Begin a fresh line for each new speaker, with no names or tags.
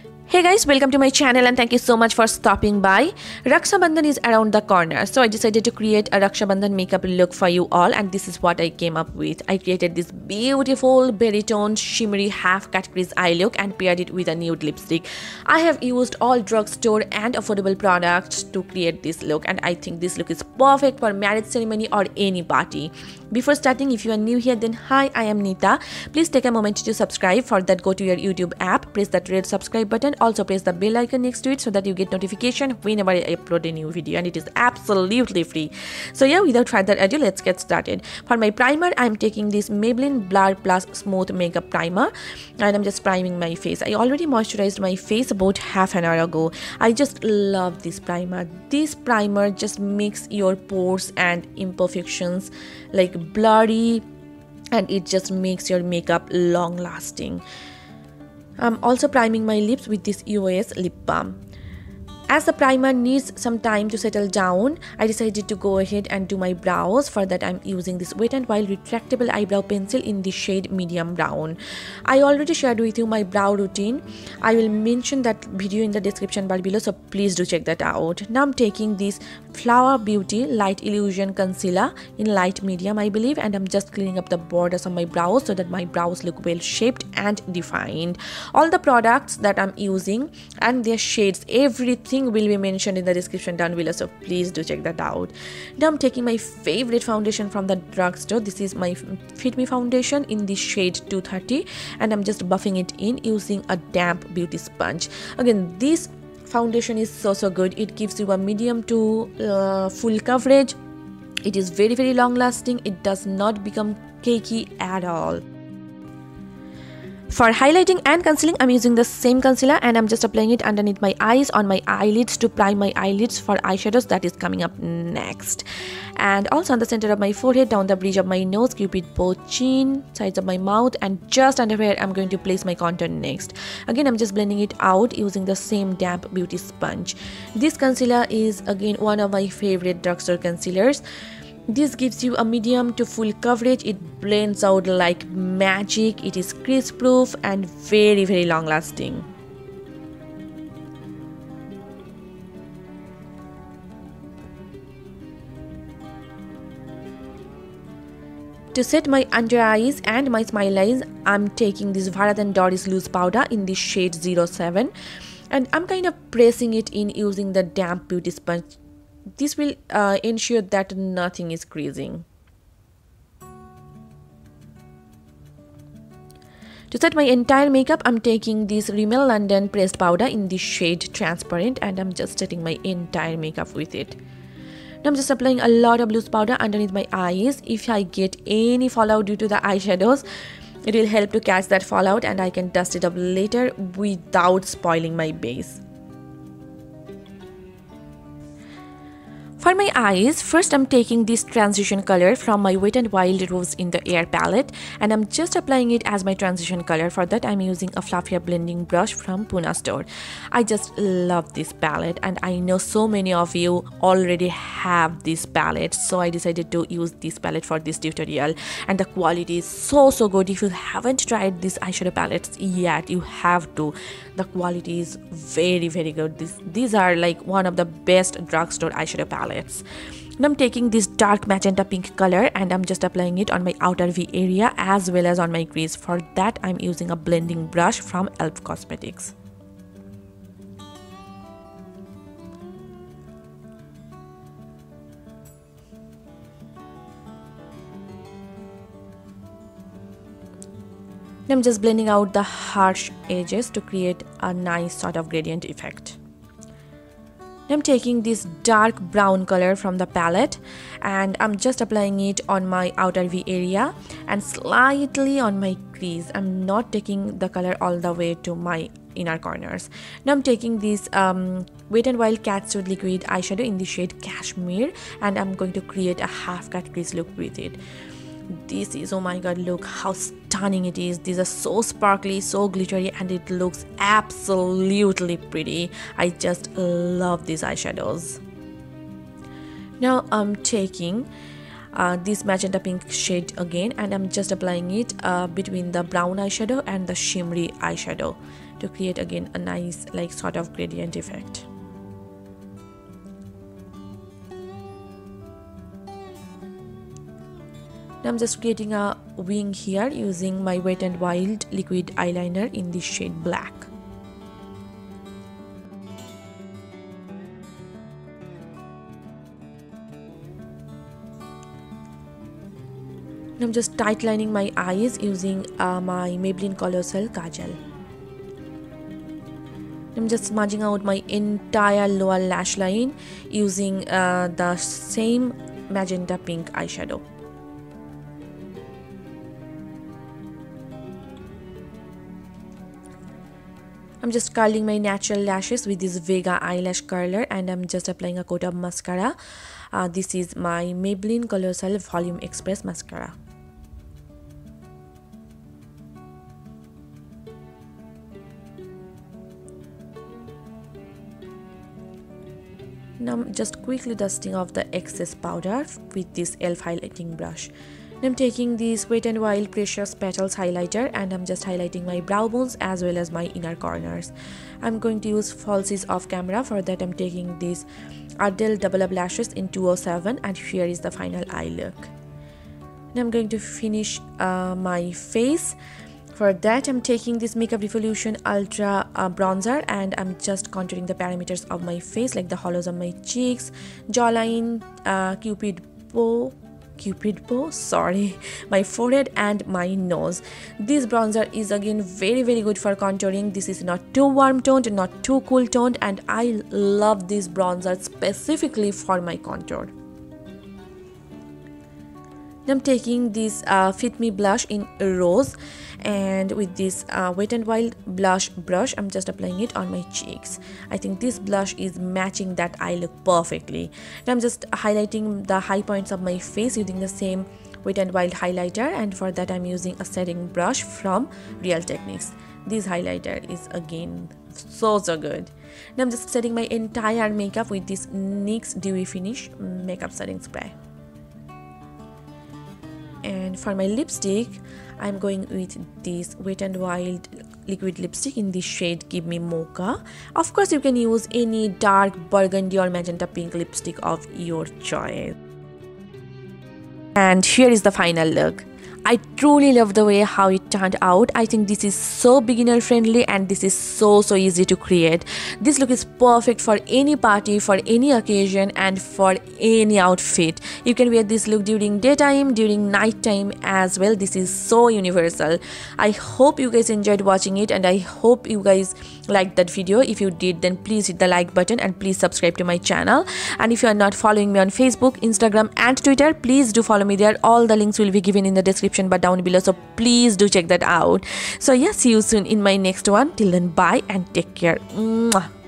Hey guys, welcome to my channel and thank you so much for stopping by. Raksha Bandhan is around the corner, so I decided to create a Raksha Bandhan makeup look for you all, and this is what I came up with. I created this beautiful berry toned shimmery half cut crease eye look and paired it with a nude lipstick. I have used all drugstore and affordable products to create this look, and I think this look is perfect for marriage ceremony or any party. Before starting, if you are new here, then hi, I am Nita. Please take a moment to subscribe. For that, go to your YouTube app, press that red subscribe button. Also press the bell icon next to it so that you get notification whenever I upload a new video, and it is absolutely free. So yeah, without further ado, let's get started. For my primer, I'm taking this Maybelline Blur Plus Smooth Makeup Primer, and I'm just priming my face. I already moisturized my face about half an hour ago. I just love this primer. This primer just makes your pores and imperfections like blurry, and it just makes your makeup long lasting. I'm also priming my lips with this US lip balm. As the primer needs some time to settle down, I decided to go ahead and do my brows. For that, I'm using this Wet n Wild retractable eyebrow pencil in the shade medium brown. I already shared with you my brow routine. I will mention that video in the description bar below, so please do check that out. Now I'm taking this Flower Beauty Light Illusion Concealer in light medium, I believe, and I'm just cleaning up the borders of my brows so that my brows look well shaped and defined. All the products that I'm using and their shades, everything will be mentioned in the description down below, so please do check that out. Now I'm taking my favorite foundation from the drugstore. This is my Fit Me foundation in the shade 230, and I'm just buffing it in using a damp beauty sponge. Again, this foundation is so good. It gives you a medium to full coverage. It is very long lasting. It does not become cakey at all. For highlighting and concealing, I'm using the same concealer, and I'm just applying it underneath my eyes, on my eyelids, to prime my eyelids for eyeshadows. That is coming up next. And also on the center of my forehead, down the bridge of my nose, cupid bow, chin, sides of my mouth, and just under where I'm going to place my contour next. Again, I'm just blending it out using the same damp beauty sponge. This concealer is again one of my favorite drugstore concealers. This gives you a medium to full coverage. It blends out like magic. It is crease proof and very long lasting. To set my under eyes and my smile eyes, I'm taking this Bharat and Dorris loose powder in the shade 07, and I'm kind of pressing it in using the damp beauty sponge. This will ensure that nothing is creasing. To set my entire makeup, I'm taking this Rimmel London pressed powder in the shade transparent, and I'm just setting my entire makeup with it. Now I'm just applying a lot of loose powder underneath my eyes. If I get any fallout due to the eyeshadows, it will help to catch that fallout, and I can dust it up later without spoiling my base. For my eyes, first I'm taking this transition color from my Wet n Wild Rose in the Air palette, and I'm just applying it as my transition color. For that, I'm using a fluffier blending brush from Pune store. I just love this palette, and I know so many of you already have this palette, so I decided to use this palette for this tutorial, and the quality is so good. If you haven't tried these eyeshadow palettes yet, you have to. The quality is very good. These are like one of the best drugstore eyeshadow palettes. Now I'm taking this dark magenta pink color, and I'm just applying it on my outer V area as well as on my crease. For that, I'm using a blending brush from Elf Cosmetics. I'm just blending out the harsh edges to create a nice sort of gradient effect. I'm taking this dark brown color from the palette, and I'm just applying it on my outer V area and slightly on my crease. I'm not taking the color all the way to my inner corners. Now I'm taking this Wet n Wild Catsuit liquid eyeshadow in the shade Cashmere, and I'm going to create a half cut crease look with it. This is, oh my god, look how stunning it is. These are so sparkly, so glittery, and it looks absolutely pretty. I just love these eyeshadows. Now I'm taking this magenta pink shade again, and I'm just applying it between the brown eyeshadow and the shimmery eyeshadow to create again a nice like sort of gradient effect. Now I'm just creating a wing here using my Wet n Wild liquid eyeliner in the shade black. Now I'm just tight lining my eyes using my Maybelline Colossal Kajal. I'm just smudging out my entire lower lash line using the same magenta pink eyeshadow. I'm just curling my natural lashes with this Vega eyelash curler, and I'm just applying a coat of mascara. This is my Maybelline Colossal Volume Express mascara. Now I'm just quickly dusting off the excess powder with this e.l.f. highlighting brush. I'm taking this Wet n Wild Precious Petals highlighter, and I'm just highlighting my brow bones as well as my inner corners. I'm going to use falsies off camera. For that I'm taking these Ardell Double Up Lashes in 207, and here is the final eye look. Now I'm going to finish my face. For that I'm taking this Makeup Revolution Ultra bronzer, and I'm just contouring the parameters of my face like the hollows of my cheeks, jawline, cupid bow, my forehead and my nose. This bronzer is again very good for contouring. This is not too warm toned, not too cool toned, and I love this bronzer specifically for my contour. I'm taking this Fit Me blush in Rose, and with this Wet n Wild blush brush I'm just applying it on my cheeks. I think this blush is matching that eye look perfectly. Now I'm just highlighting the high points of my face using the same Wet n Wild highlighter, and for that I'm using a setting brush from Real Techniques. This highlighter is again so good. Now I'm just setting my entire makeup with this NYX Dewy Finish makeup setting spray. And for my lipstick, I'm going with this Wet n Wild liquid lipstick in the shade Give Me Mocha. Of course, you can use any dark burgundy or magenta pink lipstick of your choice. And here is the final look. I truly love the way how it turned out. I think this is so beginner friendly, and this is so easy to create. This look is perfect for any party, for any occasion, and for any outfit. You can wear this look during daytime, during nighttime as well. This is so universal. I hope you guys enjoyed watching it, and I hope you guys liked that video. If you did, then please hit the like button and please subscribe to my channel. And if you are not following me on Facebook, Instagram and Twitter, please do follow me there. All the links will be given in the description but down below, so please do check that out. So yeah, see you soon in my next one. Till then, bye and take care. Mwah.